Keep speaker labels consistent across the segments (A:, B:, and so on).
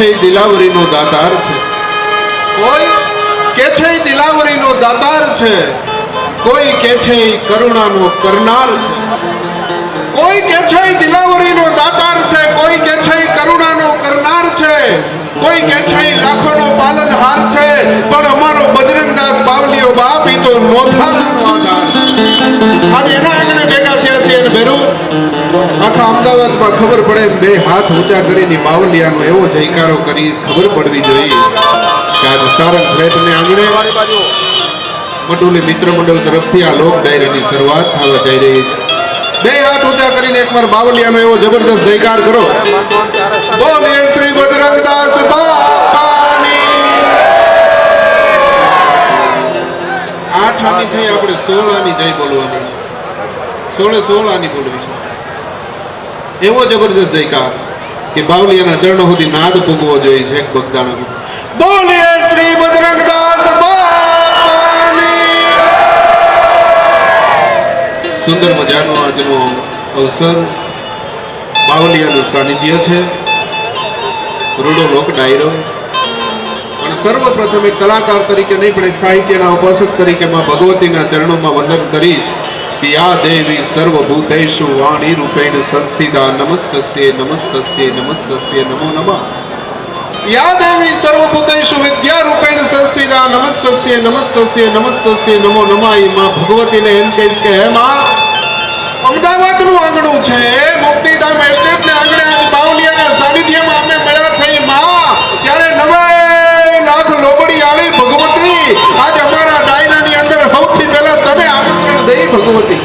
A: છે દિલાવરીનો દાતાર છે, કોઈ કે છે દિલાવરીનો દાતાર છે, કોઈ કે છે કરુણાનો કરનાર છે, કોઈ કે છે દિલાવરીનો દાતાર છે, કોઈ કે છે કરુણાનો કરનાર છે, કોઈ કે છે લાખોનો પાલનહાર છે, પણ અમારો બજરંગદાસ બાવલીઓ બાપ ઈ તો નોથારાનો આધાર છે. આજે એના આંગણે ભેગા થયા છે અને ભેરું આખા અમદાવાદમાં ખબર પડે બે હાથ ઊંચા કરીને બાવલિયાનો એવો જયકારો કરી ખબર પડવી જોઈએ કે આજ સારંગ ફ્લેટને આંગણે મટુલી મિત્ર મંડળ તરફથી આ લોક ડાયરાની શરૂઆત થવા જઈ રહી છે. બે હાથ ઊંચા કરીને એકવાર બાવલિયાનો એવો જબરદસ્ત જયકાર કરો. બોલીએ શ્રી બજરંગદાસ બાપાની. 8 આની થઈ, આપણે 16 આની જય બોલવાની, 16 આની બોલવી છે. એવો જબરદસ્ત જયકાર કે બાવલિયાના ચરણો સુધી નાદ ફૂગવો જોઈએ છે. એક બગદાણા બોલીએ શ્રી બજરંગદાસ બાપાની. સુંદર મજાનો આજનો અવસર, બાવલિયાનું સાનિધ્ય છે, રૂડો લોક ડાયરો. અને સર્વપ્રથમ એક કલાકાર તરીકે નહીં પણ એક સાહિત્યના ઉપાસક તરીકે માં ભગવતીના ચરણોમાં વંદન કરીશ કે યા દેવી સર્વભૂતેષુ વાણી રૂપેણ સંસ્થિતા નમસ્તસ્યે નમસ્તસ્યે નમસ્તસ્યે નમો નમઃ. યા દેવી સર્વભૂતેષુ વિદ્યા રૂપેણ સંસ્થિતા નમસ્તસ્યે નમસ્તસ્યે નમસ્તસ્યે નમો નમઃ. એ માં ભગવતીને એમ કહીશ કે હે માં, અમદાવાદનું આંગણું છે, મુક્તિધામ એસ્ટેટના આંગણે આજ બાવલિયાના સાનિધ્યમાં અમે મળ્યા છે માં, ત્યારે 9 લાખ લોબડી આલી ભગવતી આજ અમારા ડાયરાની અંદર સૌથી પહેલા તને આમંત્રણ દઈ ભગવતી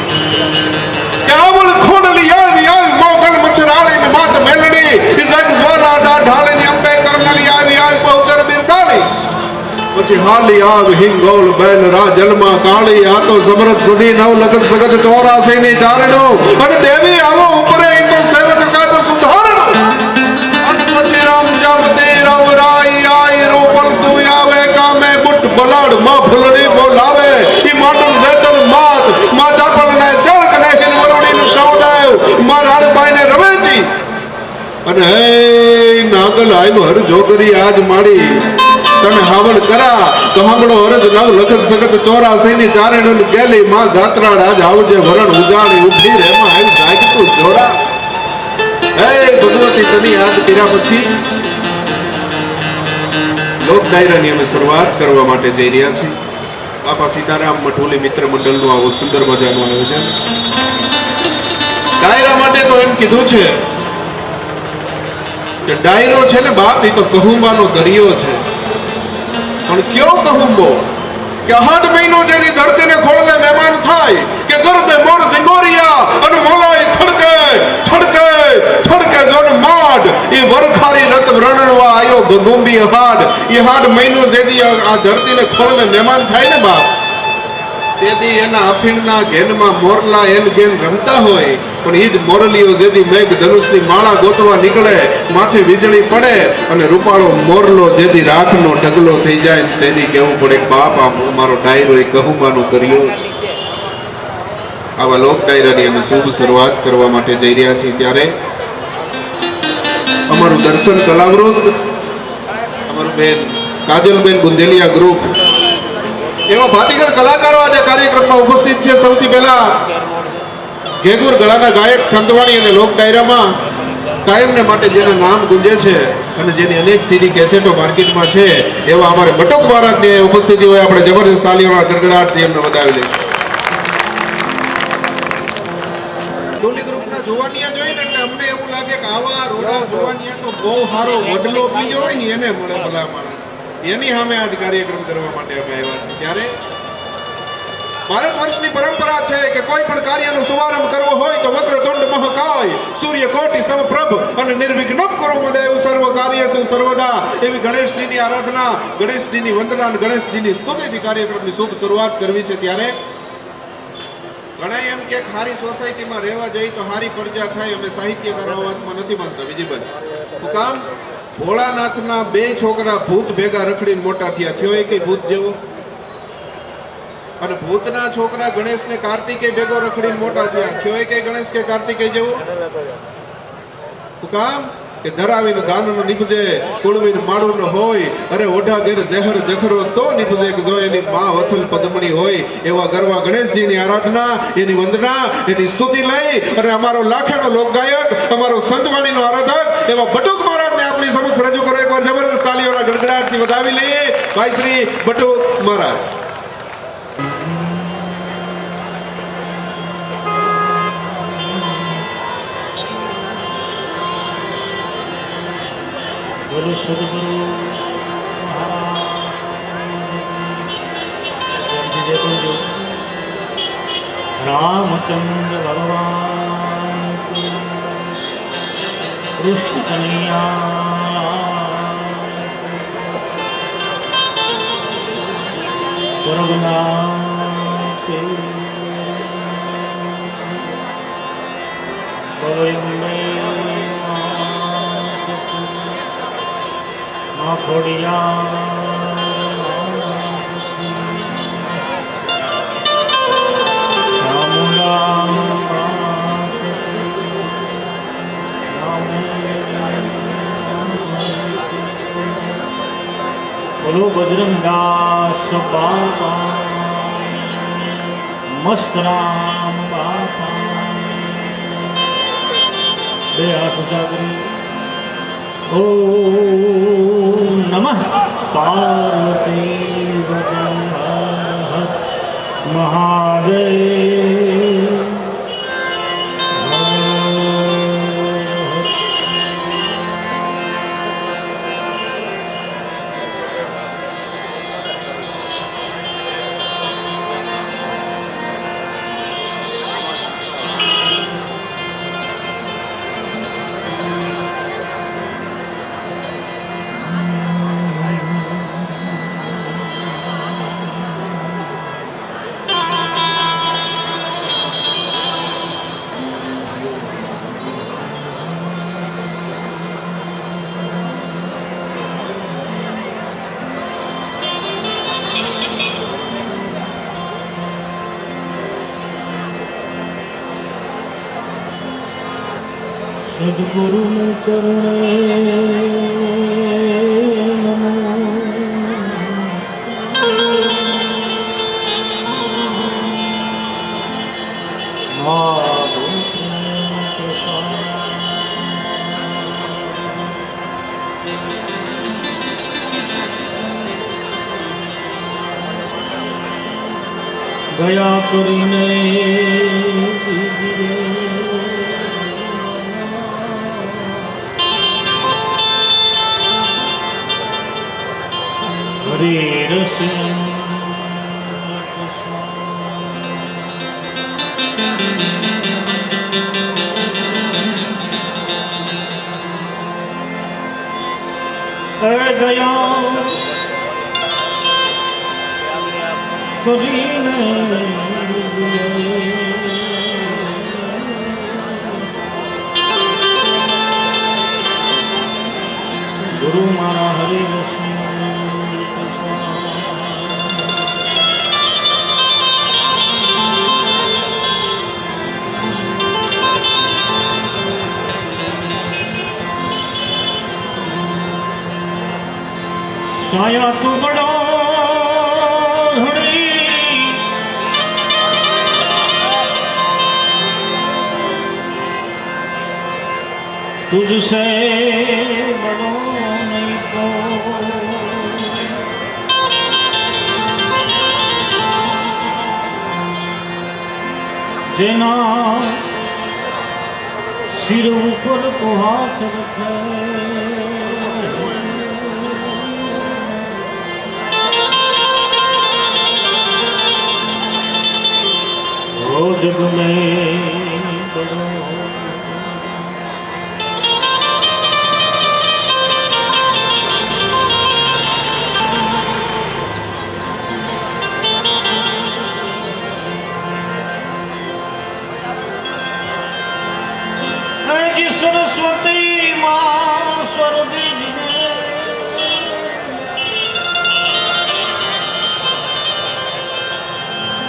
A: કે આવળ ખોડલી આવી આવી મોગલ મચરાળી ને માત મેલડી જગ જ્વાલા ઢાળીની અંબે કરનલી આવી આવી પહોંચર બિરદાળી. પછી હાલી આવ હિંગોલ બેન રાજલમાં કાળી આ તો સમરથ સદી 9 લગન સગત 84 ની ચારણો અને દેવી આવો ઉપરે ઈ તો સેવક કાજ સુધારણો. અને પછી રામ જામતે રાવ રાઈ આઈ રૂપલ તું આવે કામે બુટ બલાડ માં ફૂલડી બોલાવે ઈ માટન જેતન માત માં જાપલ ને જળક ને હિન વરુડી નું સૌદેવ માં રાણબાઈ ને રવેજી. અને હે નાગલ આયમ હર જોગરી આજ માડી તને હાવલ કરા તો સાંભળો અરજ 9 લખત સગત 84 ની ચારણ ગેલી માં ગાત્રાડ આજ આવજે વરણ ઉજાડી ઉભી રે માં આવી જાગતું જોરા. હે ભગવતી તને યાદ કર્યા પછી લોક ડાયરાની અમે શરૂઆત કરવા માટે જઈ રહ્યા છીએ. બાપા સીતારામ મઠોલી મિત્ર મંડળનું આવું સુંદર મજાનું આયોજન. ડાયરા માટે તો એમ કીધું છે કે ડાયરો છે ને બાપ એ તો કહુંબાનો દરિયો છે, પણ કયો કહુંબો કે 8 મહિનો જેની ધરતીને ખોળને મહેમાન થાય કે ગરબે મોર સિંગોરિયા અને મોલાઈ થડકે થડકે થડકે જોન માડ એ વરખારી રત વ્રણવા આયો ગગુંબી હાડ. એ 8 મહિનો જેદી આ ધરતીને ખોળને મહેમાન થાય ને બાપ, તેથી એના અફીણના ઘેનમાં મોરલા એન ઘેન રમતા હોય, પણ ઈ જ મોરલીઓ જેદી મેઘ ધનુષની માળા ગોતવા નીકળે, માથે વીજળી પડે અને રૂપાળો મોરલો જેદી રાખનો ઢગલો થઈ જાય તેથી કહેવું પડે બાપ આ મારો ડાયરો એ કહુંબાનો દરિયો છે. આવા લોક ડાયરાની અમે શુભ શરૂઆત કરવા માટે જઈ રહ્યા છીએ. ત્યારે અમારું દર્શન કલાવૃત, અમારું બેન કાજલબેન બુંદેલિયા ગ્રુપ, એવા ભાતીગળ કલાકારો આજે કાર્યક્રમમાં ઉપસ્થિત છે. સૌથી પહેલા ઘેગુર ગળાના ગાયક સંતવાણી અને લોક ડાયરામાં કાયમને માટે જેના નામ ગુંજે છે અને જેની અનેક સીડી કેસેટો માર્કેટમાં છે એવા અમારે બટુક મહારાજની ઉપસ્થિતિ હોય આપણે જબરદસ્ત તાલીઓના ગડગડાટથી એમને વધાવી લઈએ. ડોલી ગ્રુપના જોવાનિયા જોઈને એટલે અમને એવું લાગે કે આવા રોડા જોવાનિયા તો બહુ સારો વડલો બીજો હોય ને એને મળે ભલા માણસ. એની સામે આજ કાર્યક્રમ કરવા માટે અમે આવ્યા છીએ. ત્યારે ભારત વર્ષની પરંપરા છે કે કોઈ પણ કાર્યનો શુભારંભ કરવો હોય તો વક્રતુંડ મહાકાય સૂર્ય કોટી સમપ્રભ અને નિર્વિઘ્નમ કરો મદેવ સર્વ કાર્યસુ સર્વદા. એવી ગણેશજીની આરાધના, ગણેશજીની વંદના અને ગણેશજીની સ્તુતિથી કાર્યક્રમની શુભ શરૂઆત કરવી છે. ત્યારે ઘણા એમ કે હારી સોસાયટીમાં રહેવા જઈ તો હારી પ્રજા થાય. અમે સાહિત્યકાર વાતમાં નથી માનતા વિજયભાઈ. શું કામ? ભોળાનાથના 2 છોકરા ભૂત ભેગા રખડીને મોટા થયા. થયો એ કઈ ભૂત જેવો? અને ભૂતના છોકરા ગણેશ ને કાર્તિકે ભેગો રખડીને મોટા થયા. થયો એ કઈ ગણેશ કે કાર્તિકે જેવો? શું કામ? કે ધરાવીને દાન ન નીપજે કુળવીને માડું ન હોય અરે ઓઢા ઘેર જહર જખરો તો નીપજે કે જો એની માં વથલ પદ્મણી હોય એવા ગરવા ગણેશજીની આરાધના એની વંદના એની સ્તુતિ લઈ અને અમારો લાખેનો લોકગાયક અમારો સંતવાણીનો આરાધક એવા બટુક મહારાજને આપણી સમક્ષ રજૂ કરો એકવાર જબરદસ્ત તાલીઓના ગડગડાટથી વધાવી લઈએ ભાઈ શ્રી બટુક મહારાજ
B: बोलो सदगुरु रामचंद्र भगवान की कृष्ण कन्हैया रघुनाथ खोड़िया बोलो बजरंग दास बाबा मस्त राम बाबा बे हाथ जागरी ओम नमः पार्वती महादेव सद्गुरु चरणे नमो गया करीने हरे रस गया गुरु मारा हरे कृष्ण छाया तू बड़ा धड़ी तुझसे बड़ो नहीं को देना सिर ऊपर को हाथ रखे जग में बड़ो जी सरस्वती मां स्वर दीजिए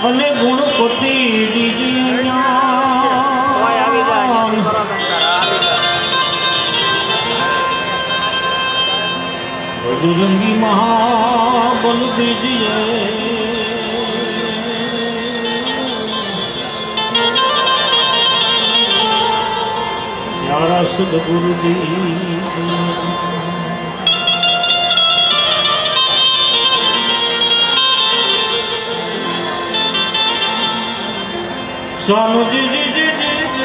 B: अने गुणपति बजरंगी महाबल दीजिए, प्यारा सदगुरु दीजिए। सानू जी जी जी जी जी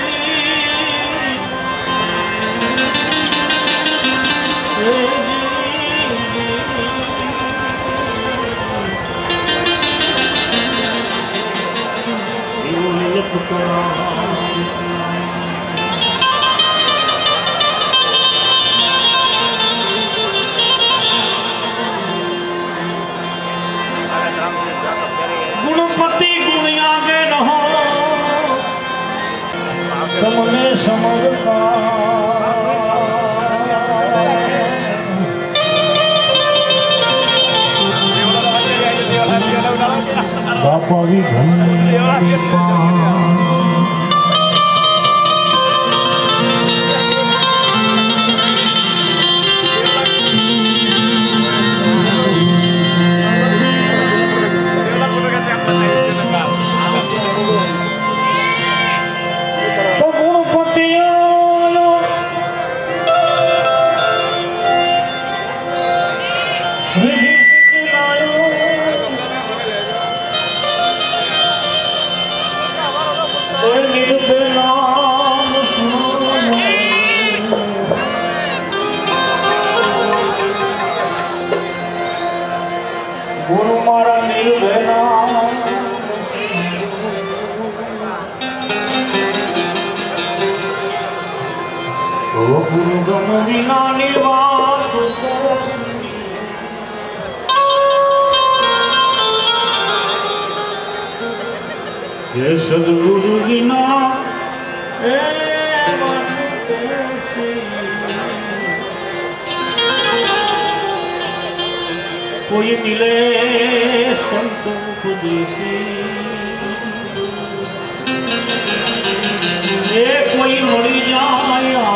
B: गुणपति गुणिया गे रहो तुमने समझता बापा भी गुरु मारा निर्भय नाम, गुरु गम विना निर्वात ये सदगुरु बिना कोई मिले संत उपदेशी, ये कोई मरी जाया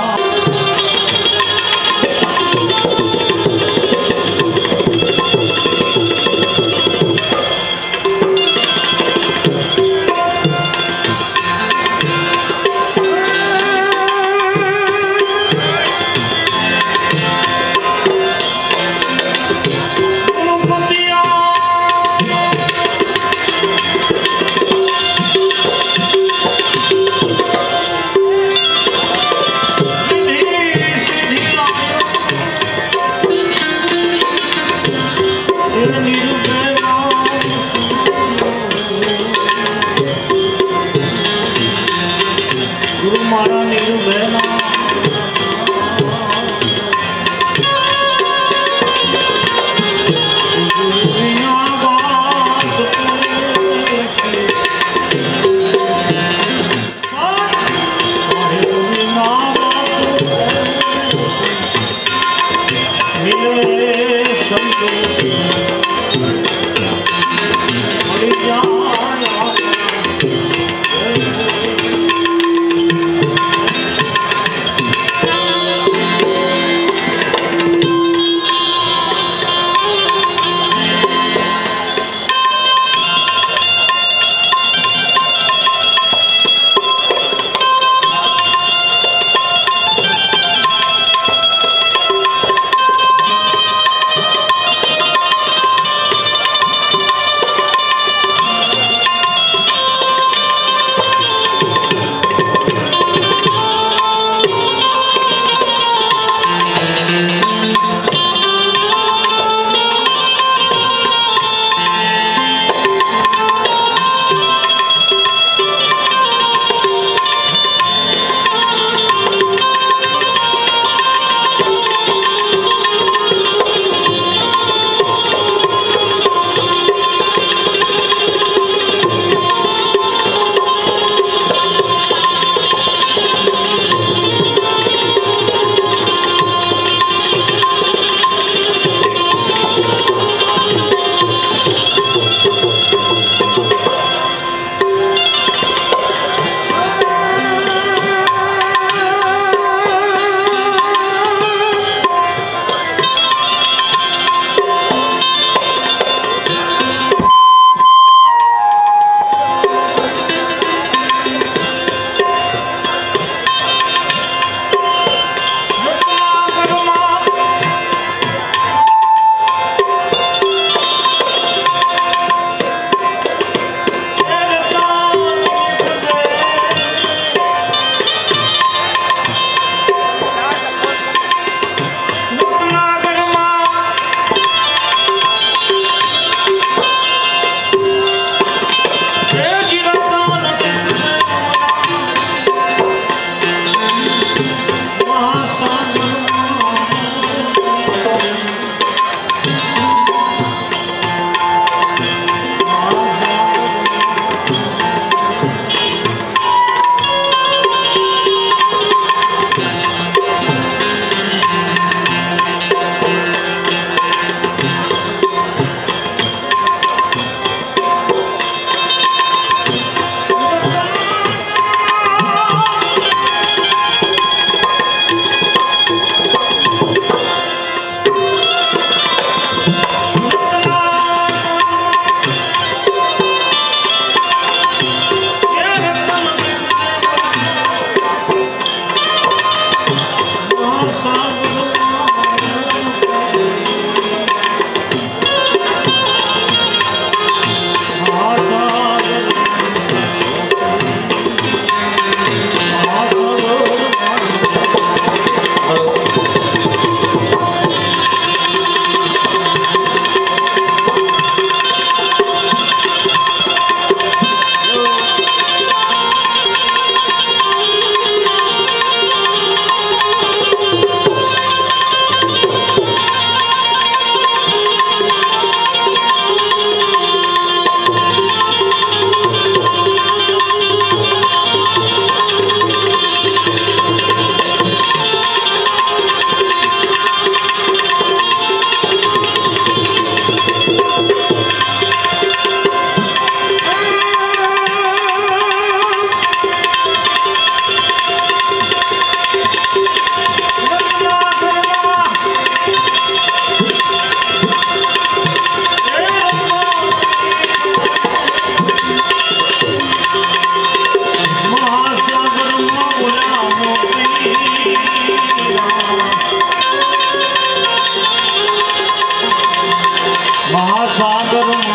B: સાગર